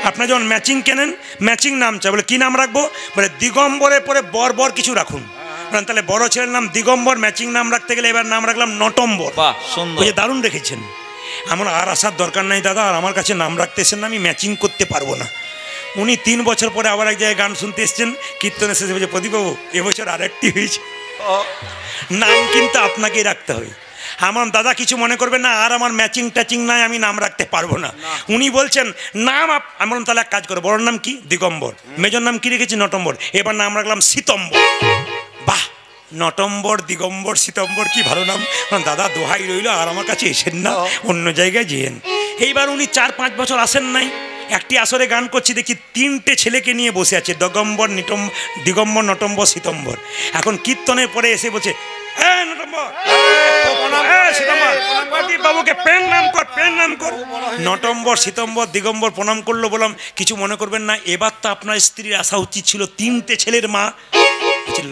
আপনার যখন ম্যাচিং কেনেন, ম্যাচিং নাম চাই। বলে কী নাম রাখবো? বলে দিগম্বরের পরে বর কিছু রাখুন। বলেন তাহলে বড় ছেলের নাম দিগম্বর, ম্যাচিং নাম রাখতে গেলে এবার নাম রাখলাম নটম্বর। বাহ, সুন্দর। ওই যে দারুণ রেখেছেন। আমার আর আসার দরকার নাই দাদা, আর আমার কাছে নাম রাখতে এসেছেন না, আমি ম্যাচিং করতে পারবো না। উনি 3 বছর পরে আবার এক জায়গায় গান শুনতে এসেছেন, কীর্তন এসেছে। বলছে প্রদীপবাবু এবছর আর একটি হয়েছে, নাম কিন্তু আপনাকেই রাখতে হবে। আমার দাদা কিছু মনে করবেন না, আর আমার ম্যাচিং ট্যাচিং নাই, আমি নাম রাখতে পারবো না। উনি বলছেন নাম আমি বললাম তাহলে এক কাজ করো, বড়োর নাম কি? দিগম্বর। মেজর নাম কি রেখেছি? নটম্বর। এবার নাম রাখলাম সীতম্বর। বাহ, নটম্বর, দিগম্বর, সীতম্বর, কি ভালো নাম। দাদা দোহাই রইল, আর আমার কাছে এসেন না, অন্য জায়গায় যেন। এইবার উনি 4-5 বছর আসেন নাই। একটি আসরে গান করছি, দেখি 3টে ছেলেকে নিয়ে বসে আছে, দিগম্বর, নটম্বর, সীতম্বর। এখন কীর্তনের পরে এসে বলছে বাবুকে পেন নাম কর, পেন নাম কর। নটম্বর, সীতম্বর, দিগম্বর প্রণাম করলো। বললাম কিছু মনে করবেন না, এবার তো আপনার স্ত্রীর আসা উচিত ছিল, 3টে ছেলের মা।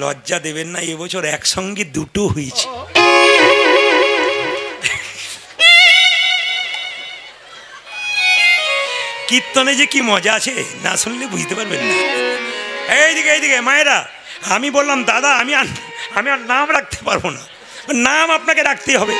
লজ্জা দেবেন না, এবছর একসঙ্গে 2টো হয়েছে। কীর্তনে যে কি মজা আছে, না শুনলে বুঝতে পারবেন না। এইদিকে মায়েরা, আমি বললাম দাদা আমি আর নাম রাখতে পারবো না, নাম আপনাকে রাখতেই হবে,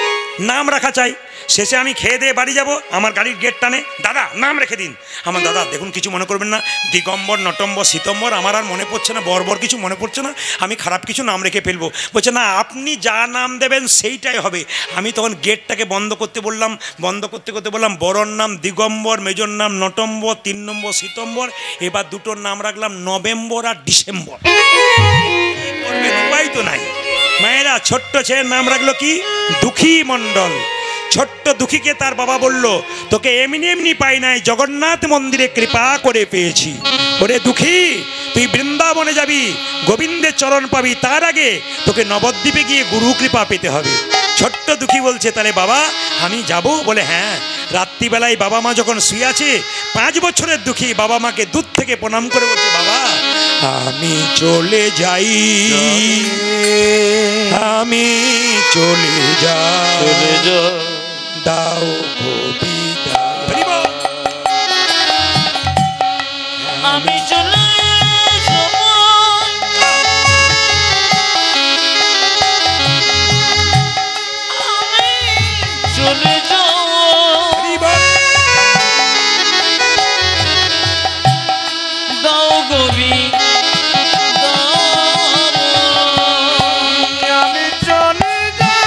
নাম রাখা চাই। শেষে আমি খেয়ে দিয়ে বাড়ি যাব, আমার গাড়ির গেট টানে দাদা নাম রেখে দিন। আমার দাদা দেখুন কিছু মনে করবেন না, দিগম্বর, নটম্বর, সীতম্বর আমার আর মনে পড়ছে না, বর কিছু মনে পড়ছে না, আমি খারাপ কিছু নাম রেখে ফেলবো। বলছে না আপনি যা নাম দেবেন সেইটাই হবে। আমি তখন গেটটাকে বন্ধ করতে বললাম, বন্ধ করতে বললাম বড়র নাম দিগম্বর, মেজর নাম নটম্বর, 3 নম্বর সীতম্বর। এবার 2টোর নাম রাখলাম নভেম্বর আর ডিসেম্বর। উপায় তো নাই। মায়েরা, ছোট্ট ছেলের নাম রাখলো কি? দুঃখী মণ্ডল। ছোট্ট দুঃখীকে তার বাবা বলল তোকে এমনি পাই নাই, জগন্নাথ মন্দিরে কৃপা করে পেয়েছি। ওরে দুঃখী, তুই বৃন্দাবনে যাবি, গোবিন্দের চরণ পাবি, তার আগে তোকে নবদ্বীপে গিয়ে গুরু কৃপা পেতে হবে। ছোট্ট দুঃখী বলছে তাহলে বাবা আমি যাব? বলে হ্যাঁ। রাত্রিবেলায় বাবা মা যখন শুয়ে আছে, 5 বছরের দুঃখী বাবা মাকে দূর থেকে প্রণাম করে বলছে বাবা আমি চলে যাই, আমি চলে যাই, দাও বিদায়। আমি চলে যাব, আমি চলে যাব, দাও গবি আমি চলে যাই,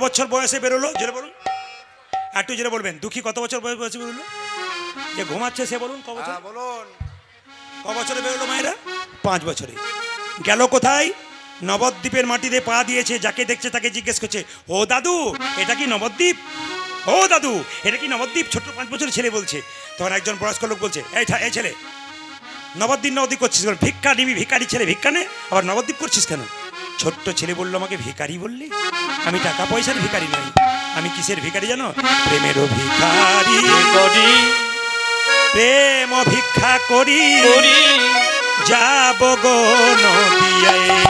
বছর বয়সে বেরোলো জোরে বলুন, একটু জোরে বলবেন। দুঃখী কত বছর বয়সে বেরোলো? যে ঘুমাচ্ছে সে বলুন ক বছর? বলুন। ক বছরে বেরোলো মায়েরা? 5 বছরে। গেল কোথায়? নবদ্বীপের মাটিতে পা দিয়েছে। যাকে দেখছে তাকে জিজ্ঞেস করছে, ও দাদু এটা কি নবদ্বীপ? ও দাদু এটা কি নবদ্বীপ? ছোট্ট 5 বছরের ছেলে বলছে। তখন একজন বয়স্ক লোক বলছে, এই ছেলে নবদ্বীপ করছিস কেন? ভিক্ষা নিবি? ভিখারি ছেলে ভিক্ষা নে, আবার নবদ্বীপ করছিস কেন? ছোট্ট ছেলে বললো, আমাকে ভিখারি বললি? আমি টাকা পয়সার ভিখারি নই। আমি কিসের ভিখারি জানো? প্রেমেরও ভিখারি করি প্রেম ভিক্ষা করি করি যাব গো নদিয়ায়।